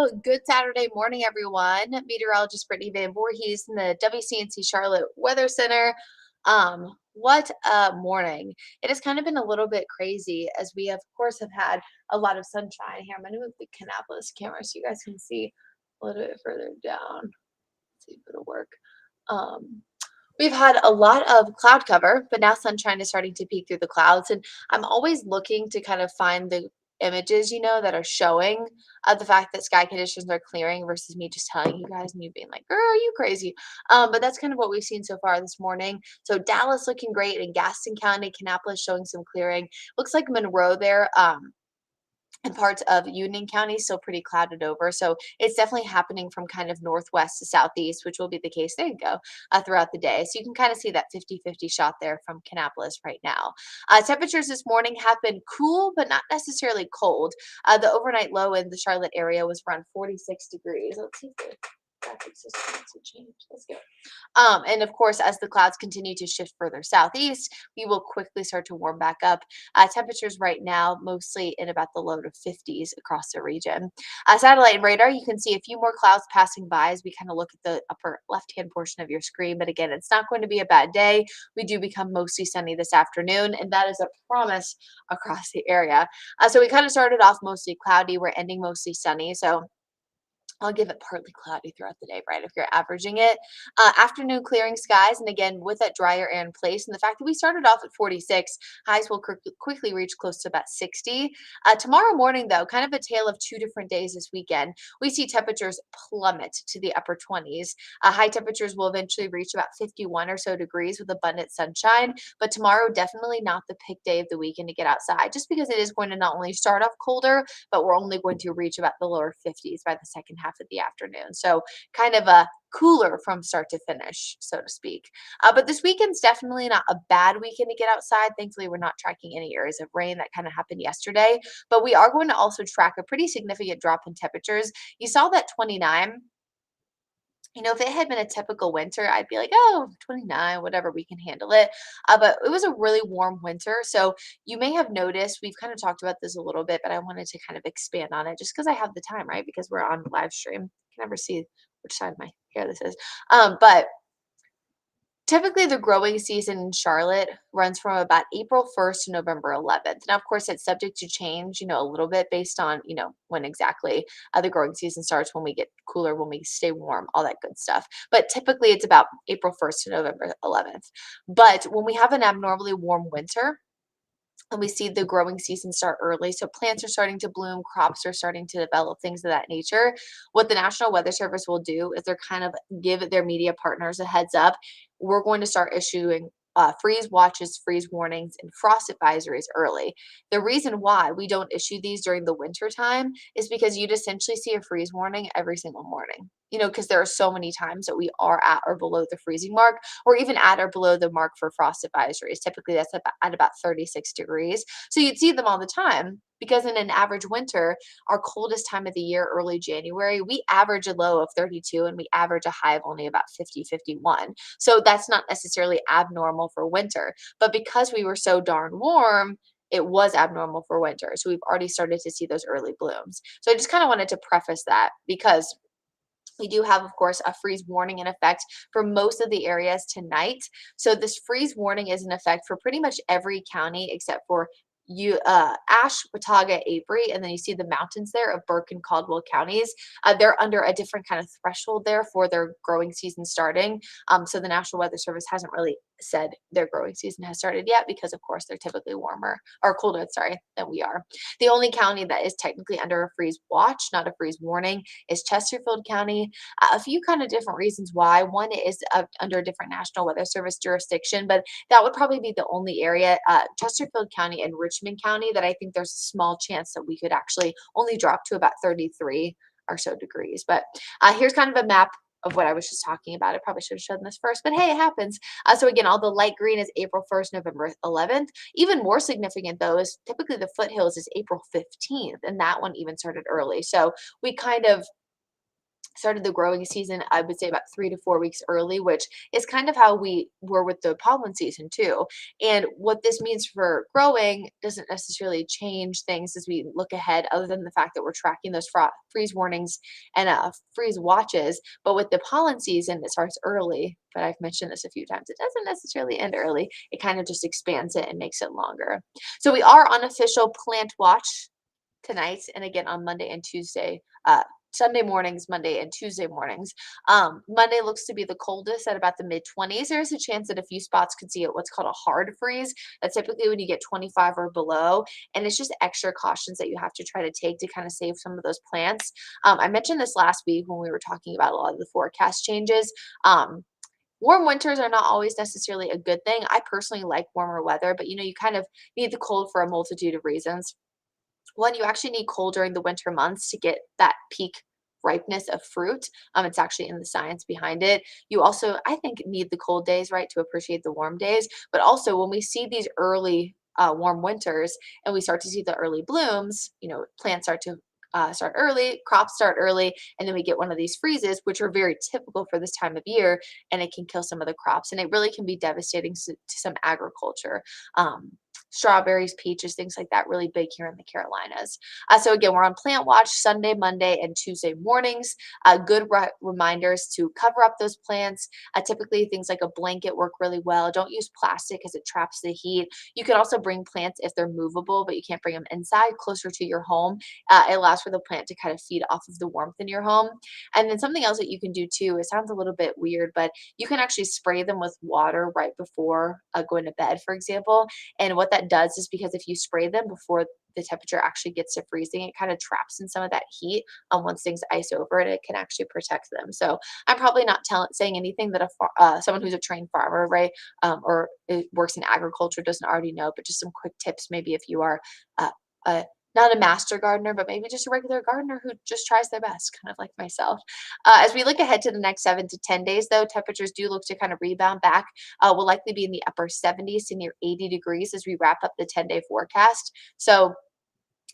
Well, good Saturday morning, everyone. Meteorologist Brittany Van Voorhees in the WCNC Charlotte Weather Center. What a morning. It has kind of been a little bit crazy as we, of course, have had a lot of sunshine here. I'm going to move the Kannapolis camera so you guys can see a little bit further down. Let's see if it'll work. Um, we've had a lot of cloud cover, but now sunshine is starting to peek through the clouds. And I'm always looking to kind of find the images, that are showing the fact that sky conditions are clearing versus me just telling you guys and you being like, girl, are you crazy? But that's kind of what we've seen so far this morning. So Dallas looking great in Gaston County, Kannapolis showing some clearing. Looks like Monroe there. And parts of Union County still pretty clouded over. So it's definitely happening from kind of northwest to southeast, which will be the case, there you go, throughout the day. So you can kind of see that 50-50 shot there from Kannapolis right now. Temperatures this morning have been cool, but not necessarily cold. The overnight low in the Charlotte area was around 46 degrees. Let's see if the graphic system wants to change. Let's go. And of course, as the clouds continue to shift further southeast, we will quickly start to warm back up. Temperatures right now mostly in about the low to 50s across the region. Satellite and radar, you can see a few more clouds passing by as we kind of look at the upper left-hand portion of your screen. But again, it's not going to be a bad day. We do become mostly sunny this afternoon, and that is a promise across the area. So we kind of started off mostly cloudy. We're ending mostly sunny. So I'll give it partly cloudy throughout the day, right? If you're averaging it. Afternoon clearing skies, and again, with that drier air in place, and the fact that we started off at 46, highs will quickly reach close to about 60. Tomorrow morning, though, kind of a tale of two different days this weekend. We see temperatures plummet to the upper 20s. High temperatures will eventually reach about 51 or so degrees with abundant sunshine, but tomorrow definitely not the pick day of the weekend to get outside, just because it is going to not only start off colder, but we're only going to reach about the lower 50s by the second half of the afternoon. So kind of a cooler from start to finish, so to speak. But this weekend's definitely not a bad weekend to get outside. Thankfully, we're not tracking any areas of rain that kind of happened yesterday, but we are going to also track a pretty significant drop in temperatures. You saw that 29. If it had been a typical winter, I'd be like, oh, 29, whatever, we can handle it. But it was a really warm winter. So you may have noticed, we've kind of talked about this a little bit, but I wanted to kind of expand on it just because I have the time, right? Because we're on live stream. You can never see which side of my hair this is. But typically, the growing season in Charlotte runs from about April 1st to November 11th. Now, of course, it's subject to change, a little bit based on, when exactly the growing season starts, when we get cooler, when we stay warm, all that good stuff. But typically, it's about April 1st to November 11th. But when we have an abnormally warm winter, and we see the growing season start early. So plants are starting to bloom, crops are starting to develop, things of that nature. What the National Weather Service will do is they're kind of give their media partners a heads up. We're going to start issuing freeze watches, freeze warnings, and frost advisories early. The reason why we don't issue these during the winter time is because you'd essentially see a freeze warning every single morning. Because there are so many times that we are at or below the freezing mark, or even at or below the mark for frost advisories. Typically, that's at about 36 degrees. So you'd see them all the time because in an average winter, our coldest time of the year, early January, we average a low of 32 and we average a high of only about 50, 51. So that's not necessarily abnormal for winter. But because we were so darn warm, it was abnormal for winter. So we've already started to see those early blooms. So I just kind of wanted to preface that because we do have, of course, a freeze warning in effect for most of the areas tonight. So this freeze warning is in effect for pretty much every county except for Ash, Watauga, Avery, and then you see the mountains there of Burke and Caldwell counties. They're under a different kind of threshold there for their growing season starting. So the National Weather Service hasn't really said their growing season has started yet because, of course, they're typically warmer or colder, sorry, than we are. The only county that is technically under a freeze watch, not a freeze warning, is Chesterfield County. A few kind of different reasons why. One is under a different National Weather Service jurisdiction, but that would probably be the only area, Chesterfield County and Richmond County, that I think there's a small chance that we could actually only drop to about 33 or so degrees. But here's kind of a map of what I was just talking about. I probably should have shown this first, but hey, it happens. So again, all the light green is April 1st, November 11th. Even more significant though is typically the foothills is April 15th, and that one even started early. So we kind of started the growing season, I would say about 3 to 4 weeks early, which is kind of how we were with the pollen season too. And what this means for growing doesn't necessarily change things as we look ahead, other than the fact that we're tracking those freeze warnings and freeze watches. But with the pollen season, it starts early. But I've mentioned this a few times. It doesn't necessarily end early. It kind of just expands it and makes it longer. So we are on official plant watch tonight and again on Monday and Tuesday. Sunday mornings, Monday and Tuesday mornings. Monday looks to be the coldest at about the mid 20s. There is a chance that a few spots could see what's called a hard freeze. That's typically when you get 25 or below. And it's just extra cautions that you have to try to take to kind of save some of those plants. I mentioned this last week when we were talking about a lot of the forecast changes. Warm winters are not always necessarily a good thing. I personally like warmer weather, but you kind of need the cold for a multitude of reasons. One, you actually need cold during the winter months to get that peak ripeness of fruit. It's actually in the science behind it. You also, I think, need the cold days, right, to appreciate the warm days. But also, when we see these early warm winters and we start to see the early blooms, plants start early, crops start early, and then we get one of these freezes, which are very typical for this time of year, and it can kill some of the crops, and it really can be devastating to some agriculture. Um, Strawberries, peaches, things like that, really big here in the Carolinas. So again, we're on plant watch Sunday, Monday, and Tuesday mornings. Good reminders to cover up those plants. Typically, things like a blanket work really well. Don't use plastic because it traps the heat. You can also bring plants if they're movable, but you can't bring them inside, closer to your home. It allows for the plant to kind of feed off of the warmth in your home. And then something else that you can do too, it sounds a little bit weird, but you can actually spray them with water right before going to bed, for example. And what that does is, because if you spray them before the temperature actually gets to freezing, it kind of traps in some of that heat once things ice over, and it can actually protect them. So I'm probably not saying anything that someone who's a trained farmer, right, or works in agriculture doesn't already know, but just some quick tips maybe if you are uh, a not a master gardener, but maybe just a regular gardener who just tries their best, kind of like myself. As we look ahead to the next 7 to 10 days, though, temperatures do look to kind of rebound back. Will likely be in the upper 70s to near 80 degrees as we wrap up the 10-day forecast. So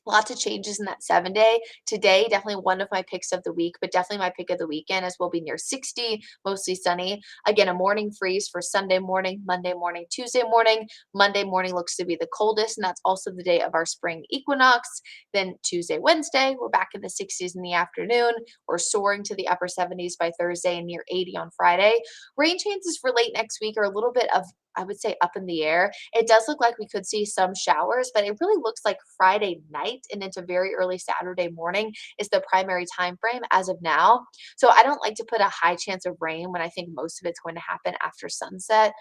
lots of changes in that 7 day. Today, definitely one of my picks of the week, but definitely my pick of the weekend as we'll be near 60, mostly sunny. Again, a morning freeze for Sunday morning, Monday morning, Tuesday morning. Monday morning looks to be the coldest, and that's also the day of our spring equinox. Then Tuesday, Wednesday, we're back in the 60s in the afternoon. We're soaring to the upper 70s by Thursday and near 80 on Friday. Rain chances for late next week are a little bit of, I would say, up in the air. It does look like we could see some showers, but it really looks like Friday night and into very early Saturday morning is the primary time frame as of now. So I don't like to put a high chance of rain when I think most of it's going to happen after sunset,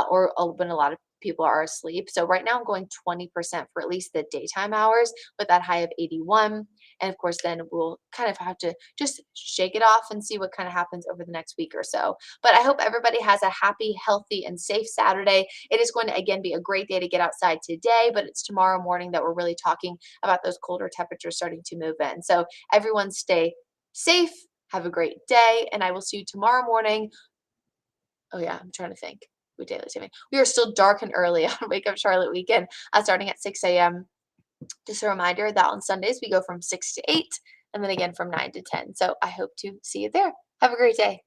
or when a lot of people are asleep. So right now I'm going 20% for at least the daytime hours with that high of 81. And of course, then we'll kind of have to just shake it off and see what kind of happens over the next week or so. But I hope everybody has a happy, healthy, and safe Saturday. It is going to, again, be a great day to get outside today, but it's tomorrow morning that we're really talking about those colder temperatures starting to move in. So everyone stay safe, have a great day, and I will see you tomorrow morning. Oh, yeah, I'm trying to think with daylight saving. We are still dark and early on Wake Up Charlotte weekend, starting at 6 a.m. Just a reminder that on Sundays we go from 6 to 8 and then again from 9 to 10. So I hope to see you there. Have a great day.